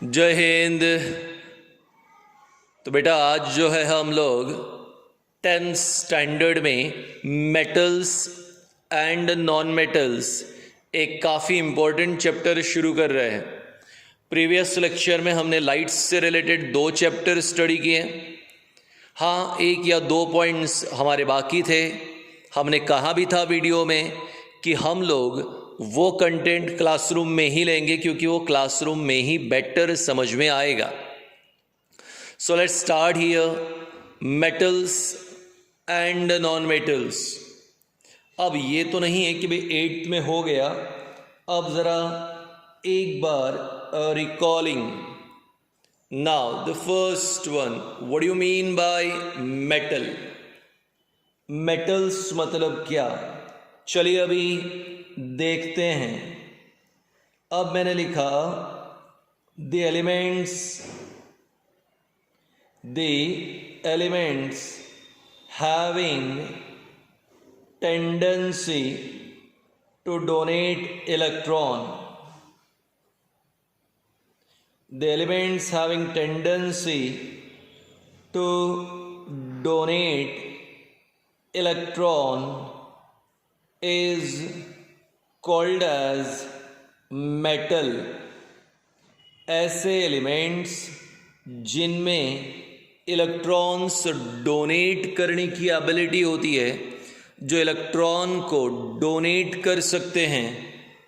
जय हिंद। तो बेटा आज जो है हम लोग 10th स्टैंडर्ड में मेटल्स एंड नॉन मेटल्स एक काफ़ी इम्पोर्टेंट चैप्टर शुरू कर रहे हैं। प्रीवियस लेक्चर में हमने लाइट्स से रिलेटेड 2 चैप्टर स्टडी किए। हाँ, 1 या 2 पॉइंट्स हमारे बाकी थे। हमने कहा भी था वीडियो में कि हम लोग वो कंटेंट क्लासरूम में ही लेंगे क्योंकि वो क्लासरूम में ही बेटर समझ में आएगा। So let's start here metals and non metals. अब ये तो नहीं है कि भाई 8th में हो गया। अब ज़रा एक बार recalling. Now the first one, what do you mean by metal? Metals मतलब क्या? चलिए अभी देखते हैं। अब मैंने लिखा the elements having tendency to donate electron. The elements having tendency to donate electron is called as metal। ऐसे एलिमेंट्स जिनमें इलेक्ट्रॉन्स डोनेट करने की एबिलिटी होती है, जो इलेक्ट्रॉन को डोनेट कर सकते हैं,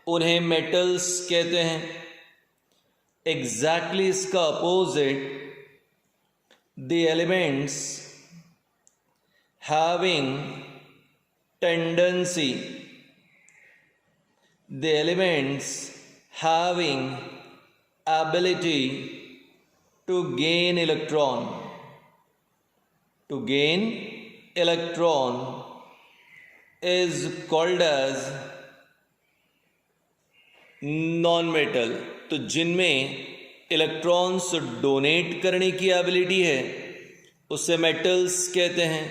उन्हें मेटल्स कहते हैं। एग्जैक्टली इसका opposite, the elements having tendency, the elements having ability to gain electron, is called as non metal. तो जिनमें इलेक्ट्रॉन्स डोनेट करने की एबिलिटी है उसे मेटल्स कहते हैं,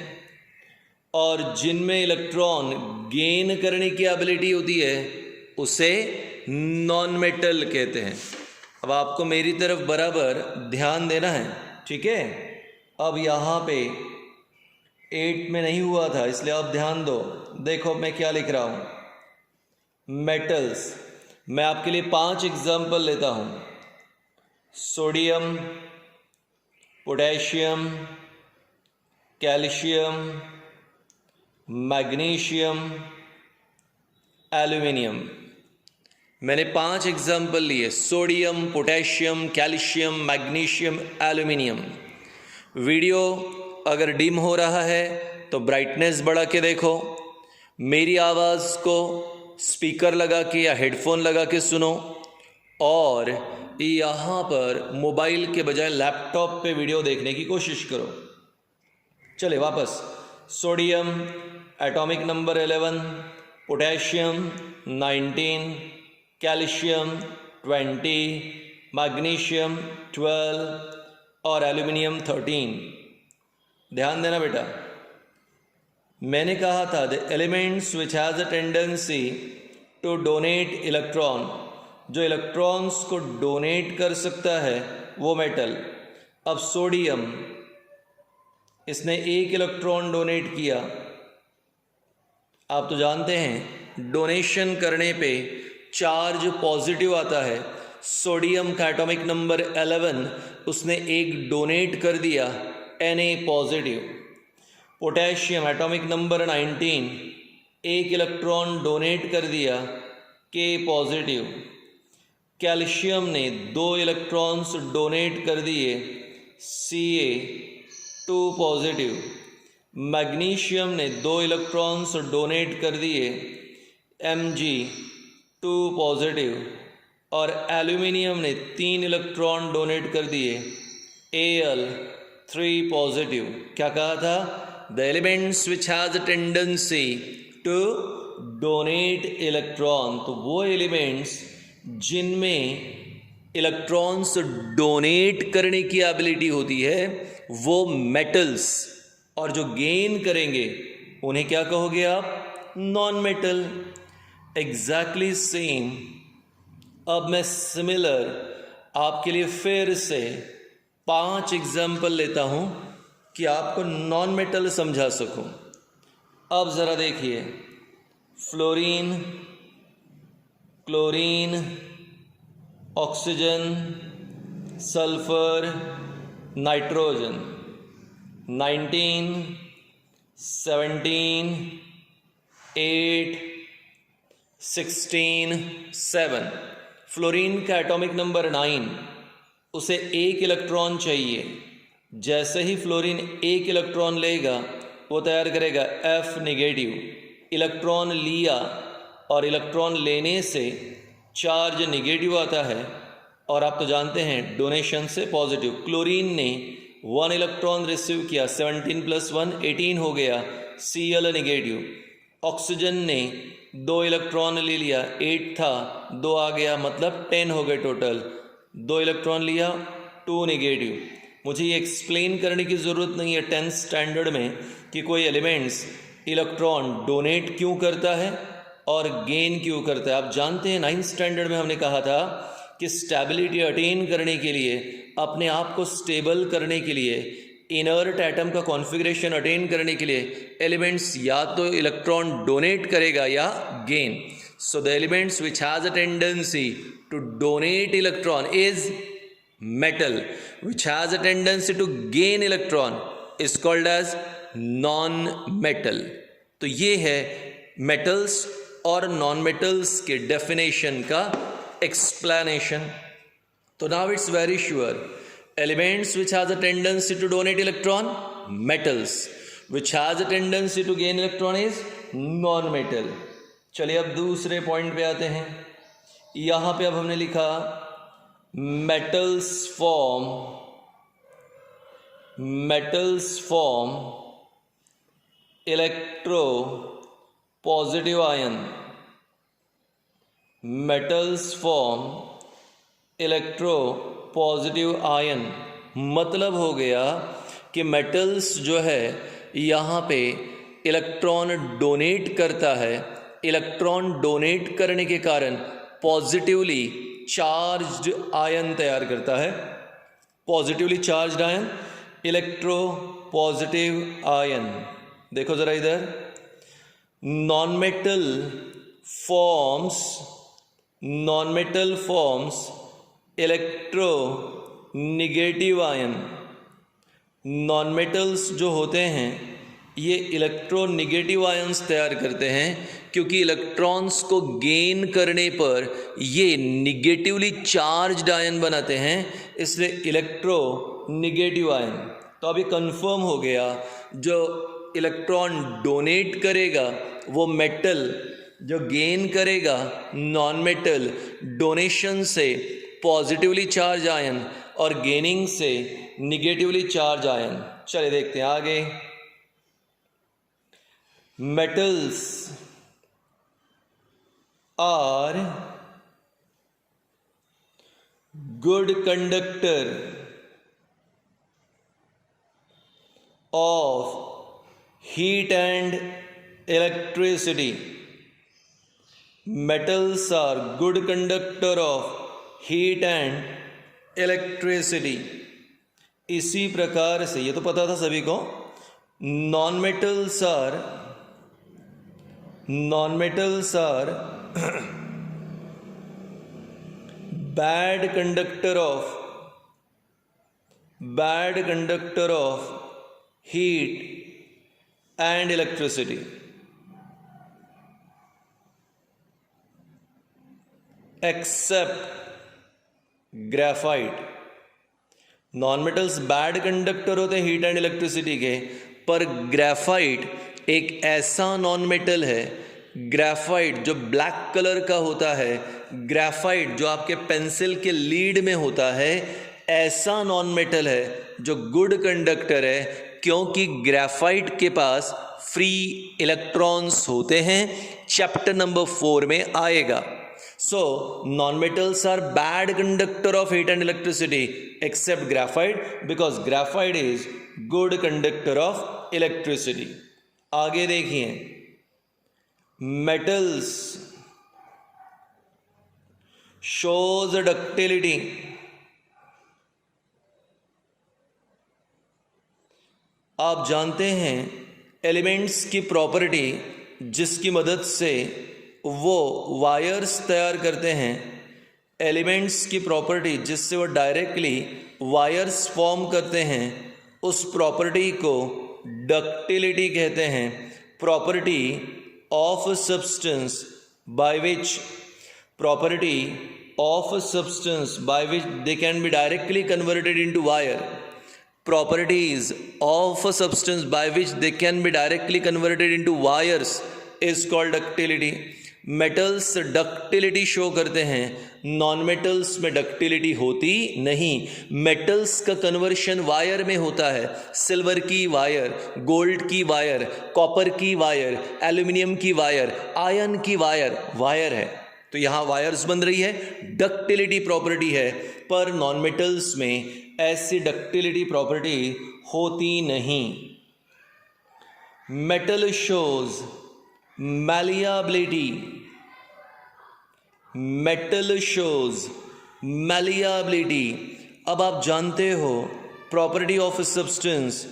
और जिनमें इलेक्ट्रॉन गेन करने की एबिलिटी होती है उसे नॉन मेटल कहते हैं। अब आपको मेरी तरफ बराबर ध्यान देना है, ठीक है? अब यहाँ पे 8 में नहीं हुआ था, इसलिए अब ध्यान दो। देखो मैं क्या लिख रहा हूँ। मेटल्स, मैं आपके लिए 5 एग्जाम्पल लेता हूँ। Sodium, potassium, calcium, magnesium, aluminium. मैंने 5 एग्जाम्पल लिए, sodium, potassium, calcium, magnesium, aluminium. Video अगर डिम हो रहा है तो ब्राइटनेस बढ़ा के देखो। मेरी आवाज़ को स्पीकर लगा के या हेडफोन लगा के सुनो, और यहाँ पर मोबाइल के बजाय लैपटॉप पे वीडियो देखने की कोशिश करो। चले वापस। Sodium atomic number 11, potassium 19, calcium 20, magnesium 12 और एल्यूमिनियम 13। ध्यान देना बेटा, मैंने कहा था the elements which has a tendency to donate electron, जो इलेक्ट्रॉन्स को डोनेट कर सकता है वो मेटल। अब सोडियम, इसने 1 इलेक्ट्रॉन डोनेट किया। आप तो जानते हैं डोनेशन करने पे चार्ज पॉजिटिव आता है। सोडियम का एटॉमिक नंबर 11, उसने 1 डोनेट कर दिया, Na positive. Potassium atomic number 19, 1 electron donate कर दिया, K पॉजिटिव। कैल्शियम ने 2 इलेक्ट्रॉन्स डोनेट कर दिए, Ca 2 पॉजिटिव। मैग्नीशियम ने 2 इलेक्ट्रॉन्स डोनेट कर दिए, Mg 2 पॉजिटिव। और एल्यूमिनियम ने 3 इलेक्ट्रॉन डोनेट कर दिए, Al 3 पॉजिटिव। क्या कहा था? The elements which has a tendency to donate electron. तो वो एलिमेंट्स जिनमें इलेक्ट्रॉन्स डोनेट करने की एबिलिटी होती है वो मेटल्स, और जो गेन करेंगे उन्हें क्या कहोगे आप? Non metal. Exactly same. अब मैं सिमिलर आपके लिए फिर से 5 एग्जाम्पल लेता हूं कि आपको नॉन मेटल समझा सकूं। अब ज़रा देखिए, fluorine, chlorine, oxygen, sulphur, nitrogen, 19, 17, 8, 16, 7। Fluorine का एटॉमिक नंबर 9, उसे 1 इलेक्ट्रॉन चाहिए। जैसे ही फ्लोरीन 1 इलेक्ट्रॉन लेगा वो तैयार करेगा F नेगेटिव। इलेक्ट्रॉन लिया और इलेक्ट्रॉन लेने से चार्ज नेगेटिव आता है, और आप तो जानते हैं डोनेशन से पॉजिटिव। क्लोरीन ने 1 इलेक्ट्रॉन रिसीव किया, 17 + 1 18 हो गया, Cl नेगेटिव। ऑक्सीजन ने 2 इलेक्ट्रॉन ले लिया, 8 था 2 आ गया, मतलब 10 हो गए टोटल। 2 इलेक्ट्रॉन लिया, 2 नेगेटिव। मुझे ये एक्सप्लेन करने की ज़रूरत नहीं है 10th स्टैंडर्ड में कि कोई एलिमेंट्स इलेक्ट्रॉन डोनेट क्यों करता है और गेन क्यों करता है। आप जानते हैं 9th स्टैंडर्ड में हमने कहा था कि स्टेबिलिटी अटेन करने के लिए, अपने आप को स्टेबल करने के लिए, इनर्ट एटम का कॉन्फ़िगरेशन अटेन करने के लिए एलिमेंट्स या तो इलेक्ट्रॉन डोनेट करेगा या gain. So the elements which has a tendency to donate electron is metal, which has a tendency to gain electron is called as non-metal। तो ये है metals और non-metals के definition का explanation। तो now it's very sure, elements which has a tendency to donate electron, metals, which has a tendency to gain electron is non-metal। चलिए अब दूसरे पॉइंट पे आते हैं। यहाँ पे अब हमने लिखा metals form electropositive ion। metals form electropositive ion मतलब हो गया कि metals जो है यहाँ पे इलेक्ट्रॉन डोनेट करता है। इलेक्ट्रॉन डोनेट करने के कारण पॉजिटिवली चार्ज्ड आयन तैयार करता है। Positively charged ion, electro positive ion. देखो जरा इधर, non metal forms electro negative ion. Non metals जो होते हैं ये इलेक्ट्रोनिगेटिव आयंस तैयार करते हैं, क्योंकि इलेक्ट्रॉन्स को गेन करने पर ये निगेटिवली चार्ज्ड आयन बनाते हैं, इसलिए इलेक्ट्रोनिगेटिव आयन। तो अब ये कंफर्म हो गया, जो इलेक्ट्रॉन डोनेट करेगा वो मेटल, जो गेन करेगा नॉन मेटल। डोनेशन से पॉजिटिवली चार्ज आयन और गेनिंग से निगेटिवली चार्ज आयन। चलिए देखते हैं आगे। Metals are good conductor of heat and electricity। Metals are good conductor of heat and electricity। इसी प्रकार से, ये तो पता था सभी को, non-metals are bad conductor of heat and electricity, except graphite। Non metals bad conductor होते हैं हीट एंड इलेक्ट्रिसिटी के, पर ग्रेफाइट एक ऐसा नॉन मेटल है, ग्रेफाइट जो ब्लैक कलर का होता है, ग्रेफाइट जो आपके पेंसिल के लीड में होता है, ऐसा नॉन मेटल है जो गुड कंडक्टर है, क्योंकि ग्रेफाइट के पास फ्री इलेक्ट्रॉन्स होते हैं। चैप्टर नंबर 4 में आएगा। So, non-metals are bad conductor of heat and electricity except graphite, because graphite is good conductor of electricity। आगे देखिए, metals shows ductility आप जानते हैं एलिमेंट्स की प्रॉपर्टी जिसकी मदद से वो वायर्स तैयार करते हैं, एलिमेंट्स की प्रॉपर्टी जिससे वो डायरेक्टली वायर्स फॉर्म करते हैं, उस प्रॉपर्टी को डक्टिलिटी कहते हैं। Property of substance by which they can be directly converted into wire. Properties of a substance by which they can be directly converted into wires is called ductility. Metals ductility show करते हैं, non metals में ductility होती नहीं। Metals का conversion wire में होता है, silver की वायर, गोल्ड की वायर, कॉपर की वायर, एल्यूमिनियम की वायर, आयरन की वायर, वायर है तो यहाँ वायर्स बन रही है, डक्टिलिटी प्रॉपर्टी है। पर नॉन मेटल्स में ऐसी डक्टिलिटी प्रॉपर्टी होती नहीं। Metal shows malleability. अब आप जानते हो property of a substance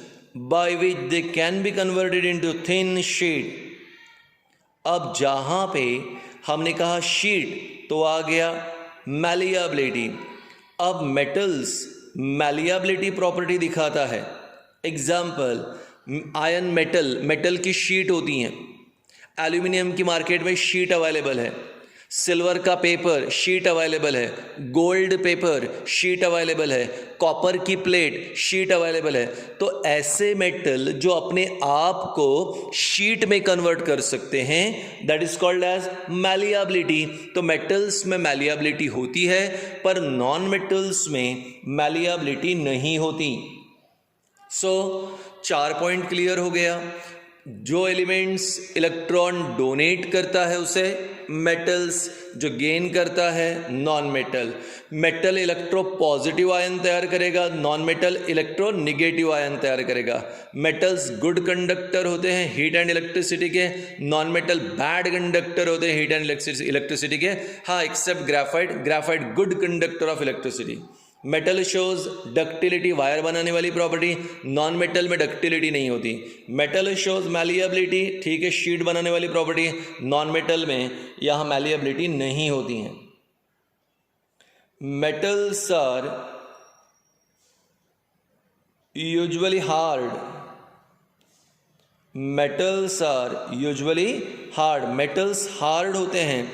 by which they can be converted into thin sheet. अब जहां पे हमने कहा शीट तो आ गया मैलियाबिलिटी। अब मेटल्स मैलियाबिलिटी प्रॉपर्टी दिखाता है। एग्जाम्पल आयरन मेटल की शीट होती हैं, एल्यूमिनियम की मार्केट में शीट अवेलेबल है, सिल्वर का पेपर शीट अवेलेबल है, गोल्ड पेपर शीट अवेलेबल है, कॉपर की प्लेट शीट अवेलेबल है। तो ऐसे मेटल जो अपने आप को शीट में कन्वर्ट कर सकते हैं, दैट इज कॉल्ड एज मैलियाबिलिटी। तो मेटल्स में मैलियाबिलिटी होती है पर नॉन मेटल्स में मैलियाबिलिटी नहीं होती। सो 4 पॉइंट क्लियर हो गया। जो एलिमेंट्स इलेक्ट्रॉन डोनेट करता है उसे मेटल्स, जो गेन करता है non metal. Metal electropositive ion तैयार करेगा, non metal electronegative ion तैयार करेगा। मेटल्स गुड कंडक्टर होते हैं हीट एंड इलेक्ट्रिसिटी के, नॉन मेटल बैड कंडक्टर होते हैं हीट एंड इलेक्ट्रिसिटी के। हाँ, except graphite good conductor of electricity. Metal shows ductility, wire बनाने वाली प्रॉपर्टी, नॉन मेटल में डक्टिलिटी नहीं होती। मेटल शोज मैलिएबिलिटी, ठीक है, शीट बनाने वाली प्रॉपर्टी, नॉन मेटल में यहां मैलिएबिलिटी नहीं होती है। Metals are usually hard, metals are usually hard, metals hard होते हैं।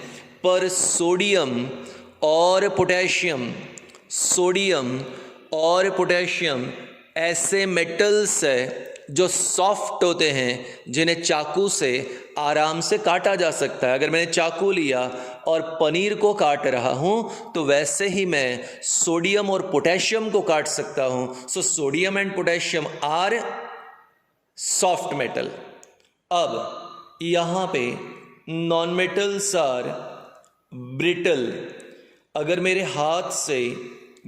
पर सोडियम और पोटेशियम ऐसे मेटल्स है जो सॉफ्ट होते हैं, जिन्हें चाकू से आराम से काटा जा सकता है। अगर मैंने चाकू लिया और पनीर को काट रहा हूं तो वैसे ही मैं सोडियम और पोटेशियम को काट सकता हूं। So sodium and potassium are soft metal. अब यहां पे नॉन मेटल्स आर ब्रिटल। अगर मेरे हाथ से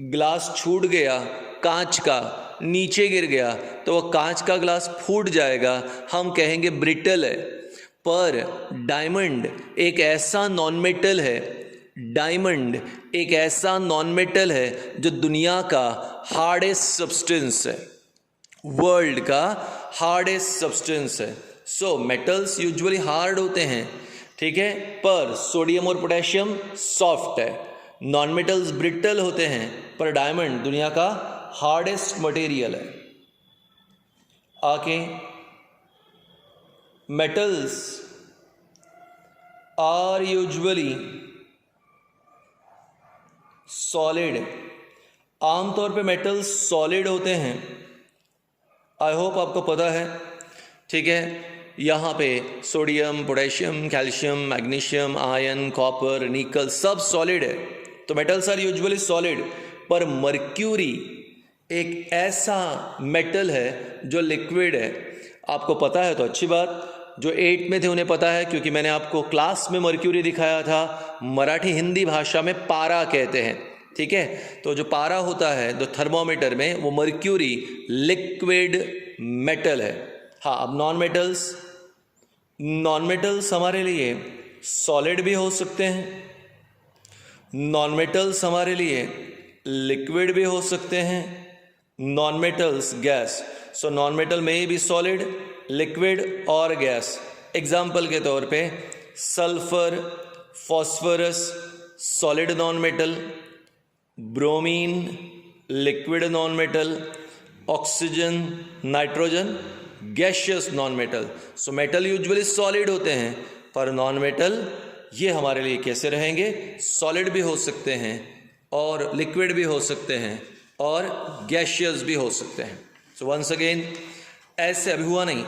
ग्लास छूट गया, कांच का नीचे गिर गया, तो वह कांच का ग्लास फूट जाएगा, हम कहेंगे ब्रिटल है। पर डायमंड एक ऐसा नॉन मेटल है जो दुनिया का हार्डेस्ट सब्सटेंस है, वर्ल्ड का हार्डेस्ट सब्सटेंस है। सो मेटल्स यूजुअली हार्ड होते हैं, ठीक है, पर सोडियम और पोटेशियम सॉफ्ट है। नॉन मेटल्स ब्रिटल होते हैं, पर डायमंड दुनिया का हार्डेस्ट मटेरियल है। आगे मेटल्स आर यूजुअली सॉलिड। आमतौर पे मेटल्स सॉलिड होते हैं, आई होप आपको पता है, ठीक है। यहाँ पे sodium, potassium, calcium, magnesium, iron, copper, निकल सब सॉलिड है, तो मेटल्स आर यूजुअली सॉलिड। पर मर्क्यूरी एक ऐसा मेटल है जो लिक्विड है। आपको पता है तो अच्छी बात, जो 8th में थे उन्हें पता है, क्योंकि मैंने आपको क्लास में मर्क्यूरी दिखाया था। मराठी हिंदी भाषा में पारा कहते हैं, ठीक है। तो जो पारा होता है जो थर्मोमीटर में, वो मर्क्यूरी लिक्विड मेटल है। हाँ, अब नॉन मेटल्स हमारे लिए सॉलिड भी हो सकते हैं, नॉन मेटल्स हमारे लिए लिक्विड भी हो सकते हैं, non metals gas. So non metal में भी सॉलिड, लिक्विड और गैस. एग्जाम्पल के तौर पे sulphur, phosphorus solid non metal, bromine liquid non metal, oxygen, nitrogen gaseous non metal. So metal usually solid होते हैं, पर नॉन मेटल ये हमारे लिए कैसे रहेंगे? सॉलिड भी हो सकते हैं और लिक्विड भी हो सकते हैं और गैशियस भी हो सकते हैं. सो वंस अगेन, ऐसे अभी हुआ नहीं,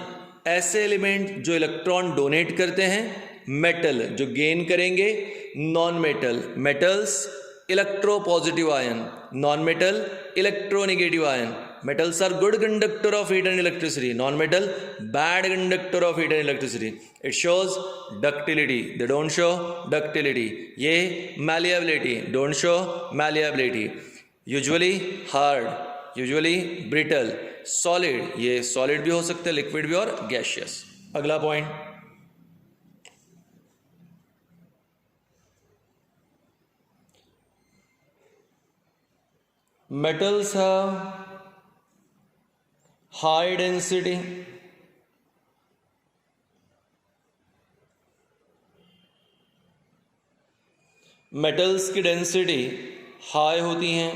ऐसे एलिमेंट जो इलेक्ट्रॉन डोनेट करते हैं, मेटल जो गेन करेंगे, non metal. Metals electropositive ion, non metal electronegative ion. Metals are good conductor of heat and electricity. Non-metal bad conductor of heat and electricity. It shows ductility. They don't show ductility. ये malleability. Don't show malleability. Usually hard. Usually brittle. Solid. ये solid भी हो सकते हैं, liquid भी और gaseous. अगला point. Metals have high density, metals की डेंसिटी हाई होती हैं.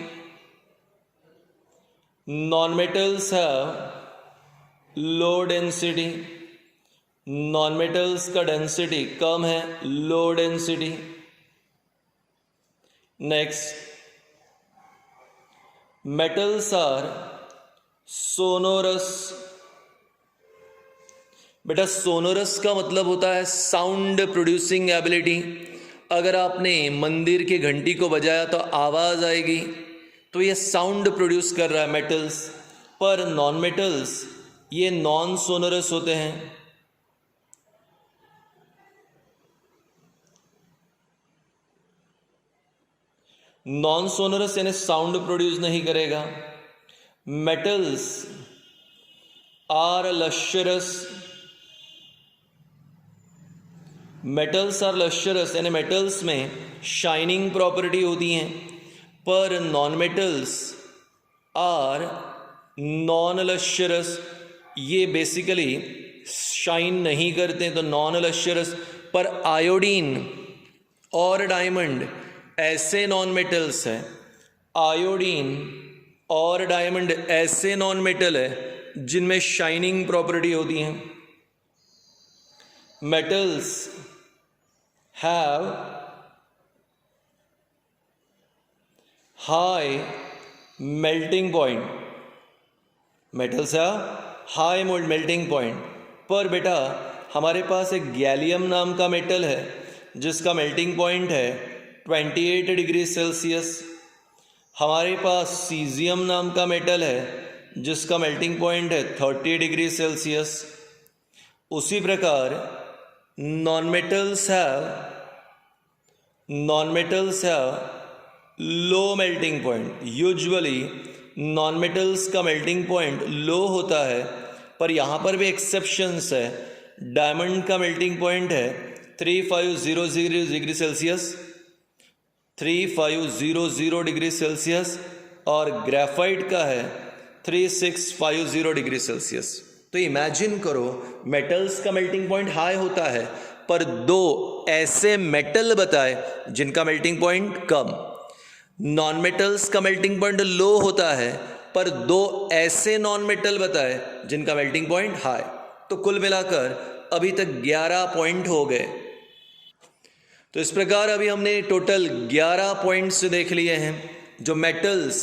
Non metals have low density. Non metals का डेंसिटी कम है, low density. Next, metals are sonorous. बेटा सोनोरस का मतलब होता है साउंड प्रोड्यूसिंग एबिलिटी. अगर आपने मंदिर की घंटी को बजाया तो आवाज आएगी, तो ये साउंड प्रोड्यूस कर रहा है मेटल्स. पर नॉन मेटल्स ये नॉन सोनोरस होते हैं. नॉन सोनोरस यानी साउंड प्रोड्यूस नहीं करेगा. Metals are lustrous. Metals are lustrous यानी मेटल्स में शाइनिंग प्रॉपर्टी होती हैं, पर non metals are non lustrous. ये बेसिकली शाइन नहीं करते, तो नॉन लश्यरस. पर आयोडीन और डायमंड ऐसे नॉन मेटल्स हैं, आयोडीन और डायमंड ऐसे नॉन मेटल है जिनमें शाइनिंग प्रॉपर्टी होती हैं. Metals have high melting point. Metals have high melting point. पर बेटा हमारे पास एक गैलियम नाम का मेटल है जिसका मेल्टिंग पॉइंट है 28 डिग्री सेल्सियस. हमारे पास सीजियम नाम का मेटल है जिसका मेल्टिंग पॉइंट है 30 डिग्री सेल्सियस. उसी प्रकार non metals have low melting point. Usually non metals का मेल्टिंग पॉइंट लो होता है, पर यहाँ पर भी एक्सेप्शंस है. डायमंड का मेल्टिंग पॉइंट है 3500 डिग्री सेल्सियस, 3500 डिग्री सेल्सियस, और ग्रेफाइट का है 3650 डिग्री सेल्सियस. तो इमेजिन करो मेटल्स का मेल्टिंग पॉइंट हाई होता है, पर दो ऐसे मेटल बताए जिनका मेल्टिंग पॉइंट कम. नॉन मेटल्स का मेल्टिंग पॉइंट लो होता है, पर दो ऐसे नॉन मेटल बताए जिनका मेल्टिंग पॉइंट हाई. तो कुल मिलाकर अभी तक 11 पॉइंट हो गए. तो इस प्रकार अभी हमने टोटल 11 पॉइंट्स देख लिए हैं जो मेटल्स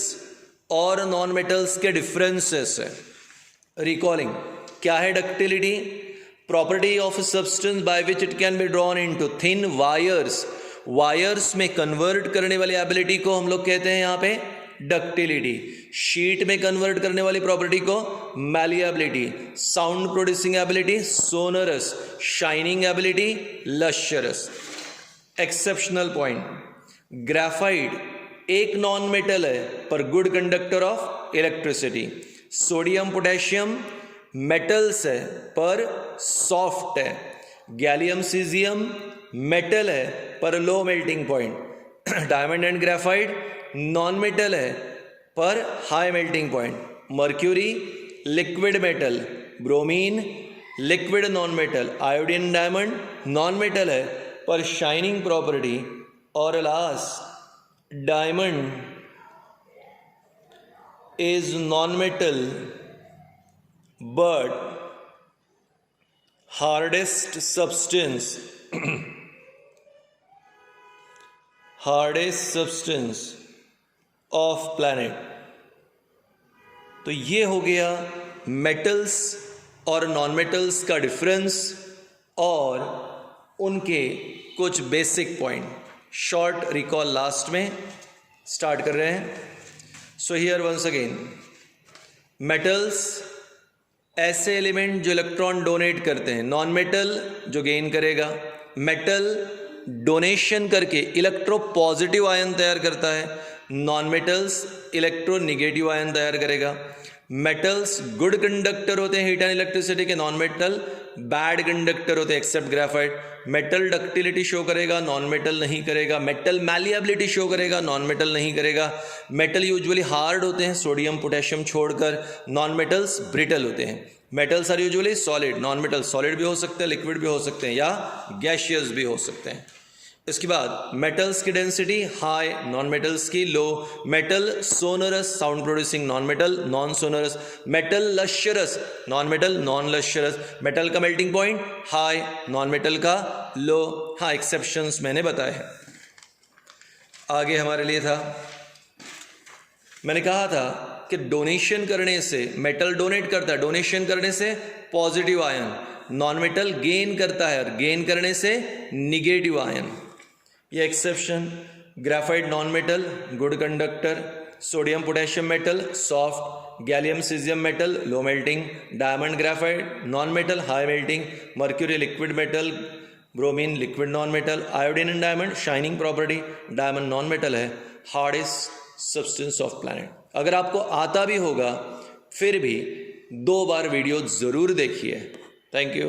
और नॉन मेटल्स के डिफरेंसेस है. रिकॉलिंग, क्या है ductility? Property of substance by which it can be drawn into thin wires. Wires में कन्वर्ट करने वाली एबिलिटी को हम लोग कहते हैं यहाँ पे डक्टिलिटी. शीट में कन्वर्ट करने वाली प्रॉपर्टी को malleability. Sound producing ability sonorous. Shining ability lustrous. Exceptional point, graphite एक नॉन मेटल है पर good conductor of electricity. Sodium potassium metals है पर सॉफ्ट है. गैलियम सीजियम मेटल है पर low melting point. Diamond and graphite non metal है पर high melting point. Mercury liquid metal, bromine liquid non metal, iodine diamond non metal है पर shining property, और last diamond is non-metal but hardest substance of planet। तो ये हो गया metals और नॉन मेटल्स का डिफरेंस और उनके कुछ basic point. Short recall last में स्टार्ट कर रहे हैं। So here once again, metals ऐसे एलिमेंट जो इलेक्ट्रॉन डोनेट करते हैं, नॉन मेटल जो गेन करेगा, मेटल डोनेशन करके इलेक्ट्रो पॉजिटिव आयन तैयार करता है, non metals electronegative ion तैयार करेगा। मेटल्स गुड कंडक्टर होते हैं हीट एंड इलेक्ट्रिसिटी के, नॉन मेटल बैड कंडक्टर होते हैं except graphite. Metal ductility show करेगा, नॉन मेटल नहीं करेगा। मेटल मैलिएबिलिटी शो करेगा, नॉन मेटल नहीं करेगा। मेटल यूजुअली हार्ड होते हैं सोडियम पोटेशियम छोड़कर, नॉन मेटल्स ब्रिटल होते हैं। Metals are usually solid, non metal solid भी हो सकते हैं, लिक्विड भी हो सकते हैं या गैशियस भी हो सकते हैं। इसके बाद मेटल्स की डेंसिटी हाई, नॉन मेटल्स की low. Metal sonorous sound producing, non metal non sonorous. Metal lustrous, non metal non lustrous. Metal का melting point high, non metal का लो। हाँ, एक्सेप्शंस मैंने बताए हैं। आगे हमारे लिए था, मैंने कहा था कि डोनेशन करने से, मेटल डोनेट करता है, डोनेशन करने से positive ion, non metal gain करता है और गेन करने से निगेटिव आयन। ये exception, graphite non metal good conductor, sodium potassium metal soft, gallium caesium metal low melting, diamond graphite non metal high melting, mercury liquid metal, bromine liquid non metal, iodine and diamond shining property, diamond non metal है, hardest substance of planet. अगर आपको आता भी होगा फिर भी 2 बार video जरूर देखिए। Thank you.